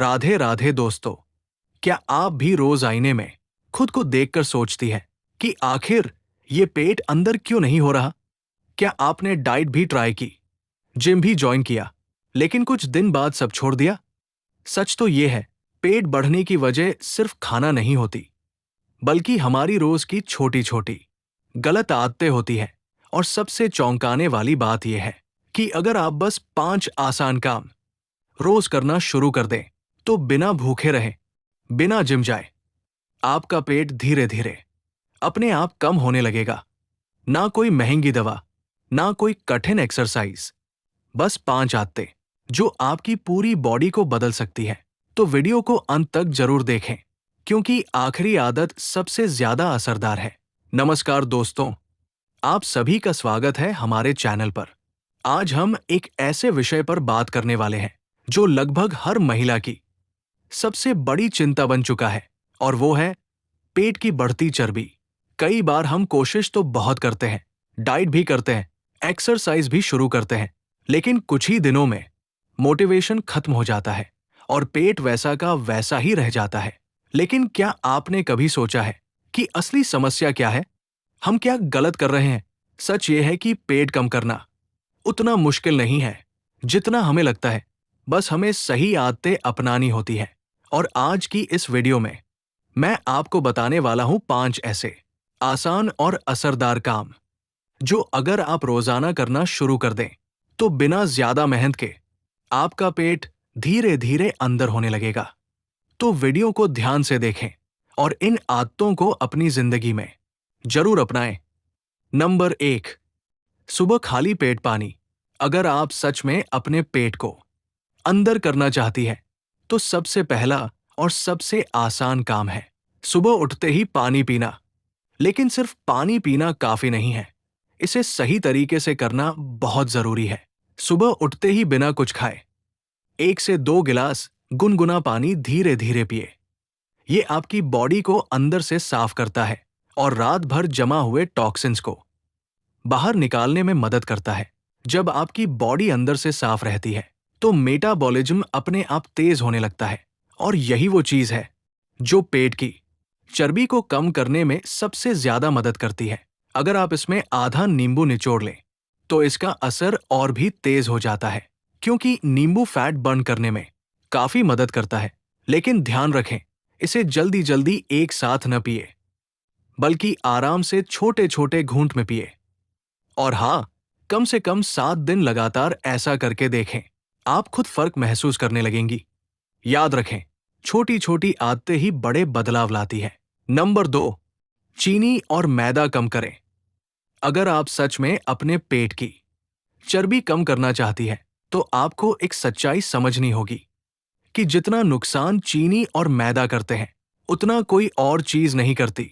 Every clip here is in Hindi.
राधे राधे दोस्तों। क्या आप भी रोज आईने में खुद को देखकर सोचती है कि आखिर ये पेट अंदर क्यों नहीं हो रहा? क्या आपने डाइट भी ट्राई की, जिम भी ज्वाइन किया, लेकिन कुछ दिन बाद सब छोड़ दिया? सच तो ये है, पेट बढ़ने की वजह सिर्फ खाना नहीं होती, बल्कि हमारी रोज की छोटी छोटी गलत आदतें होती हैं। और सबसे चौंकाने वाली बात यह है कि अगर आप बस 5 आसान काम रोज करना शुरू कर दें, तो बिना भूखे रहे, बिना जिम जाए, आपका पेट धीरे धीरे अपने आप कम होने लगेगा। ना कोई महंगी दवा, ना कोई कठिन एक्सरसाइज, बस 5 आदतें जो आपकी पूरी बॉडी को बदल सकती है। तो वीडियो को अंत तक जरूर देखें, क्योंकि आखिरी आदत सबसे ज्यादा असरदार है। नमस्कार दोस्तों, आप सभी का स्वागत है हमारे चैनल पर। आज हम एक ऐसे विषय पर बात करने वाले हैं जो लगभग हर महिला की सबसे बड़ी चिंता बन चुका है, और वो है पेट की बढ़ती चर्बी। कई बार हम कोशिश तो बहुत करते हैं, डाइट भी करते हैं, एक्सरसाइज भी शुरू करते हैं, लेकिन कुछ ही दिनों में मोटिवेशन खत्म हो जाता है और पेट वैसा का वैसा ही रह जाता है। लेकिन क्या आपने कभी सोचा है कि असली समस्या क्या है? हम क्या गलत कर रहे हैं? सच ये है कि पेट कम करना उतना मुश्किल नहीं है जितना हमें लगता है। बस हमें सही आदतें अपनानी होती है। और आज की इस वीडियो में मैं आपको बताने वाला हूं 5 ऐसे आसान और असरदार काम जो अगर आप रोजाना करना शुरू कर दें, तो बिना ज्यादा मेहनत के आपका पेट धीरे धीरे अंदर होने लगेगा। तो वीडियो को ध्यान से देखें और इन आदतों को अपनी जिंदगी में जरूर अपनाएं। नंबर 1, सुबह खाली पेट पानी। अगर आप सच में अपने पेट को अंदर करना चाहती है, तो सबसे पहला और सबसे आसान काम है सुबह उठते ही पानी पीना। लेकिन सिर्फ पानी पीना काफी नहीं है, इसे सही तरीके से करना बहुत जरूरी है। सुबह उठते ही बिना कुछ खाए 1 से 2 गिलास गुनगुना पानी धीरे धीरे पिए। ये आपकी बॉडी को अंदर से साफ करता है और रात भर जमा हुए टॉक्सिन्स को बाहर निकालने में मदद करता है। जब आपकी बॉडी अंदर से साफ रहती है, तो मेटाबॉलिज्म अपने आप तेज होने लगता है, और यही वो चीज है जो पेट की चर्बी को कम करने में सबसे ज्यादा मदद करती है। अगर आप इसमें आधा नींबू निचोड़ लें, तो इसका असर और भी तेज हो जाता है, क्योंकि नींबू फैट बर्न करने में काफी मदद करता है। लेकिन ध्यान रखें, इसे जल्दी जल्दी एक साथ न पिए, बल्कि आराम से छोटे छोटे घूंट में पिए। और हाँ, कम से कम 7 दिन लगातार ऐसा करके देखें, आप खुद फर्क महसूस करने लगेंगी। याद रखें, छोटी छोटी आदतें ही बड़े बदलाव लाती है। नंबर 2, चीनी और मैदा कम करें। अगर आप सच में अपने पेट की चर्बी कम करना चाहती है, तो आपको एक सच्चाई समझनी होगी कि जितना नुकसान चीनी और मैदा करते हैं, उतना कोई और चीज नहीं करती।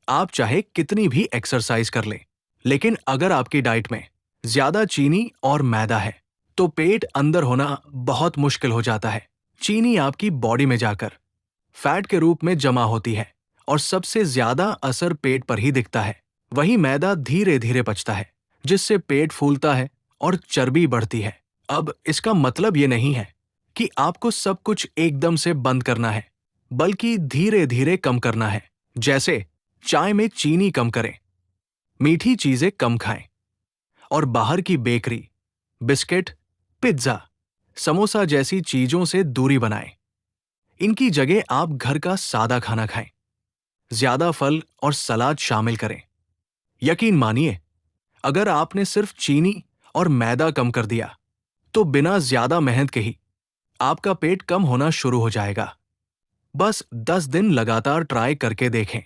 आप चाहे कितनी भी एक्सरसाइज कर लें, लेकिन अगर आपकी डाइट में ज्यादा चीनी और मैदा है, तो पेट अंदर होना बहुत मुश्किल हो जाता है। चीनी आपकी बॉडी में जाकर फैट के रूप में जमा होती है, और सबसे ज्यादा असर पेट पर ही दिखता है। वहीं मैदा धीरे धीरे पचता है, जिससे पेट फूलता है और चर्बी बढ़ती है। अब इसका मतलब ये नहीं है कि आपको सब कुछ एकदम से बंद करना है, बल्कि धीरे धीरे कम करना है। जैसे चाय में चीनी कम करें, मीठी चीजें कम खाएं, और बाहर की बेकरी, बिस्किट, पिज्जा, समोसा जैसी चीजों से दूरी बनाएं। इनकी जगह आप घर का सादा खाना खाएं, ज्यादा फल और सलाद शामिल करें। यकीन मानिए, अगर आपने सिर्फ चीनी और मैदा कम कर दिया, तो बिना ज्यादा मेहनत के ही आपका पेट कम होना शुरू हो जाएगा। बस 10 दिन लगातार ट्राई करके देखें,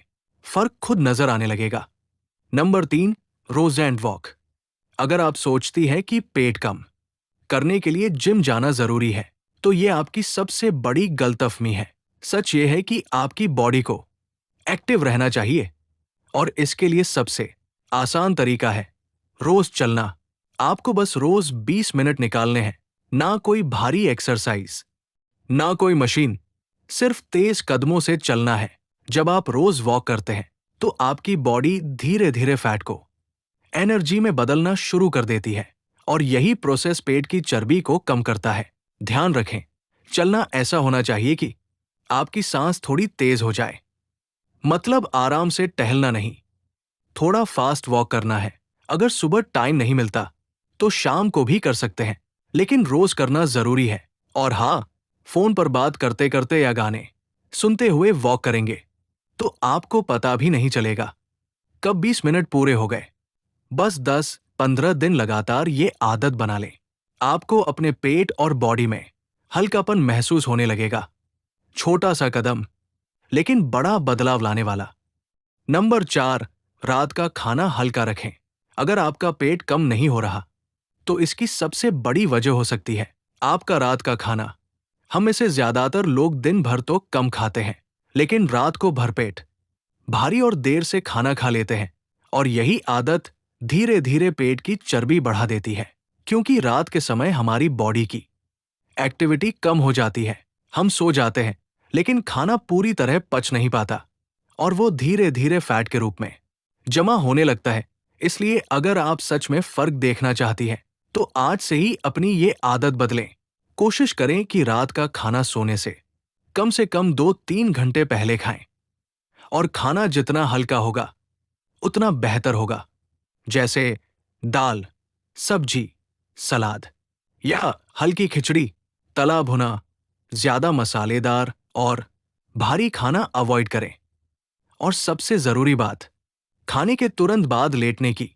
फर्क खुद नजर आने लगेगा। Number 3, rose and walk. अगर आप सोचती हैं कि पेट कम करने के लिए जिम जाना जरूरी है, तो ये आपकी सबसे बड़ी गलतफहमी है। सच ये है कि आपकी बॉडी को एक्टिव रहना चाहिए, और इसके लिए सबसे आसान तरीका है रोज चलना। आपको बस रोज 20 मिनट निकालने हैं। ना कोई भारी एक्सरसाइज, ना कोई मशीन, सिर्फ तेज कदमों से चलना है। जब आप रोज वॉक करते हैं, तो आपकी बॉडी धीरे धीरे फैट को एनर्जी में बदलना शुरू कर देती है, और यही प्रोसेस पेट की चर्बी को कम करता है। ध्यान रखें, चलना ऐसा होना चाहिए कि आपकी सांस थोड़ी तेज हो जाए। मतलब आराम से टहलना नहीं, थोड़ा फास्ट वॉक करना है। अगर सुबह टाइम नहीं मिलता तो शाम को भी कर सकते हैं, लेकिन रोज करना जरूरी है। और हाँ, फोन पर बात करते करते या गाने सुनते हुए वॉक करेंगे तो आपको पता भी नहीं चलेगा कब 20 मिनट पूरे हो गए। बस 10-15 दिन लगातार ये आदत बना लें। आपको अपने पेट और बॉडी में हल्कापन महसूस होने लगेगा। छोटा सा कदम, लेकिन बड़ा बदलाव लाने वाला। नंबर 4, रात का खाना हल्का रखें। अगर आपका पेट कम नहीं हो रहा तो इसकी सबसे बड़ी वजह हो सकती है आपका रात का खाना। हम में से ज्यादातर लोग दिन भर तो कम खाते हैं, लेकिन रात को भरपेट, भारी और देर से खाना खा लेते हैं। और यही आदत धीरे धीरे पेट की चर्बी बढ़ा देती है, क्योंकि रात के समय हमारी बॉडी की एक्टिविटी कम हो जाती है। हम सो जाते हैं, लेकिन खाना पूरी तरह पच नहीं पाता और वो धीरे धीरे फैट के रूप में जमा होने लगता है। इसलिए अगर आप सच में फर्क देखना चाहती हैं तो आज से ही अपनी ये आदत बदलें। कोशिश करें कि रात का खाना सोने से कम 2-3 घंटे पहले खाएं, और खाना जितना हल्का होगा उतना बेहतर होगा। जैसे दाल, सब्जी, सलाद या हल्की खिचड़ी। तला भुना, ज्यादा मसालेदार और भारी खाना अवॉइड करें। और सबसे जरूरी बात, खाने के तुरंत बाद लेटने की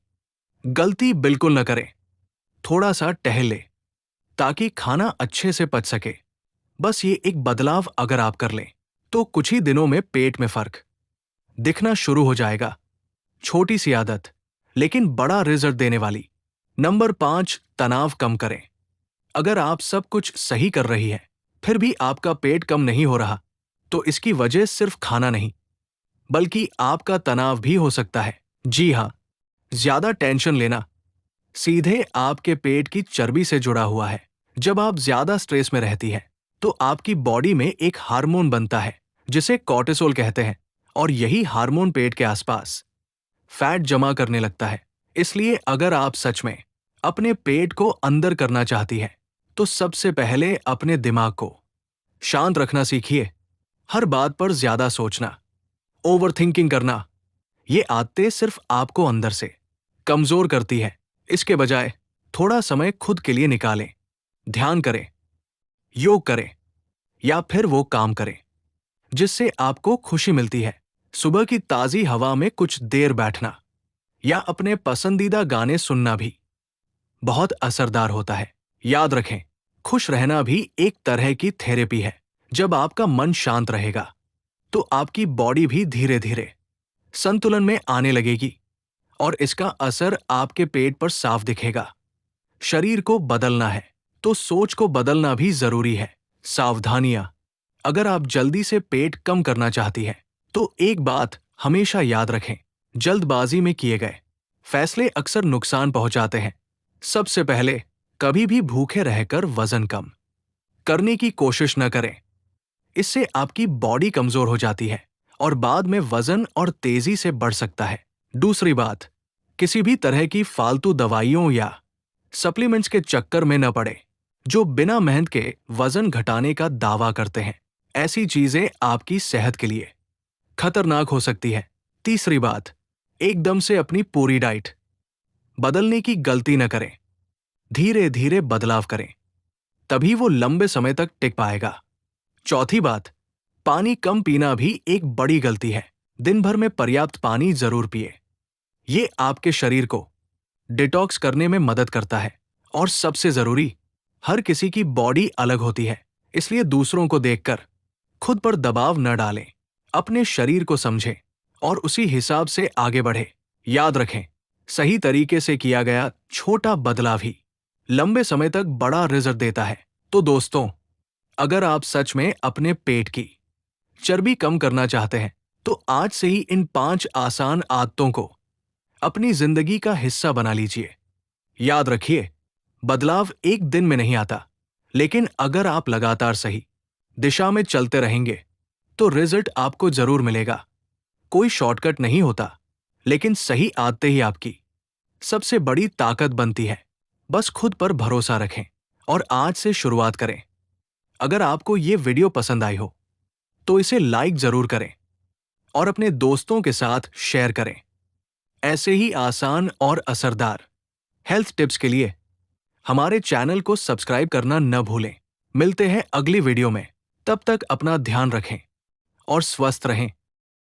गलती बिल्कुल न करें। थोड़ा सा टहल ले ताकि खाना अच्छे से पच सके। बस ये एक बदलाव अगर आप कर लें तो कुछ ही दिनों में पेट में फर्क दिखना शुरू हो जाएगा। छोटी सी आदत, लेकिन बड़ा रिजल्ट देने वाली। नंबर 5, तनाव कम करें। अगर आप सब कुछ सही कर रही है फिर भी आपका पेट कम नहीं हो रहा तो इसकी वजह सिर्फ खाना नहीं, बल्कि आपका तनाव भी हो सकता है। जी हाँ, ज्यादा टेंशन लेना सीधे आपके पेट की चर्बी से जुड़ा हुआ है। जब आप ज्यादा स्ट्रेस में रहती है तो आपकी बॉडी में एक हार्मोन बनता है जिसे कॉर्टिसोल कहते हैं, और यही हार्मोन पेट के आसपास फैट जमा करने लगता है। इसलिए अगर आप सच में अपने पेट को अंदर करना चाहती हैं तो सबसे पहले अपने दिमाग को शांत रखना सीखिए। हर बात पर ज्यादा सोचना, ओवरथिंकिंग करना, ये आदतें सिर्फ आपको अंदर से कमजोर करती है। इसके बजाय थोड़ा समय खुद के लिए निकालें। ध्यान करें, योग करें या फिर वो काम करें जिससे आपको खुशी मिलती है। सुबह की ताजी हवा में कुछ देर बैठना या अपने पसंदीदा गाने सुनना भी बहुत असरदार होता है। याद रखें, खुश रहना भी एक तरह की थेरेपी है। जब आपका मन शांत रहेगा तो आपकी बॉडी भी धीरे धीरे संतुलन में आने लगेगी और इसका असर आपके पेट पर साफ दिखेगा। शरीर को बदलना है तो सोच को बदलना भी जरूरी है। सावधानियां, अगर आप जल्दी से पेट कम करना चाहती हैं तो एक बात हमेशा याद रखें, जल्दबाजी में किए गए फैसले अक्सर नुकसान पहुंचाते हैं। सबसे पहले कभी भी भूखे रहकर वजन कम करने की कोशिश न करें। इससे आपकी बॉडी कमजोर हो जाती है और बाद में वजन और तेजी से बढ़ सकता है। दूसरी बात, किसी भी तरह की फालतू दवाइयों या सप्लीमेंट्स के चक्कर में न पड़े जो बिना मेहनत के वजन घटाने का दावा करते हैं। ऐसी चीजें आपकी सेहत के लिए खतरनाक हो सकती है। तीसरी बात, एकदम से अपनी पूरी डाइट बदलने की गलती न करें। धीरे धीरे बदलाव करें, तभी वो लंबे समय तक टिक पाएगा। चौथी बात, पानी कम पीना भी एक बड़ी गलती है। दिन भर में पर्याप्त पानी जरूर पिए। ये आपके शरीर को डिटॉक्स करने में मदद करता है। और सबसे जरूरी, हर किसी की बॉडी अलग होती है, इसलिए दूसरों को देखकर खुद पर दबाव न डालें। अपने शरीर को समझें और उसी हिसाब से आगे बढ़े। याद रखें, सही तरीके से किया गया छोटा बदलाव ही लंबे समय तक बड़ा रिजल्ट देता है। तो दोस्तों, अगर आप सच में अपने पेट की चर्बी कम करना चाहते हैं तो आज से ही इन 5 आसान आदतों को अपनी जिंदगी का हिस्सा बना लीजिए। याद रखिए, बदलाव एक दिन में नहीं आता, लेकिन अगर आप लगातार सही दिशा में चलते रहेंगे तो रिजल्ट आपको जरूर मिलेगा। कोई शॉर्टकट नहीं होता, लेकिन सही आदतें ही आपकी सबसे बड़ी ताकत बनती है। बस खुद पर भरोसा रखें और आज से शुरुआत करें। अगर आपको ये वीडियो पसंद आई हो तो इसे लाइक जरूर करें और अपने दोस्तों के साथ शेयर करें। ऐसे ही आसान और असरदार हेल्थ टिप्स के लिए हमारे चैनल को सब्सक्राइब करना न भूलें। मिलते हैं अगली वीडियो में। तब तक अपना ध्यान रखें और स्वस्थ रहें।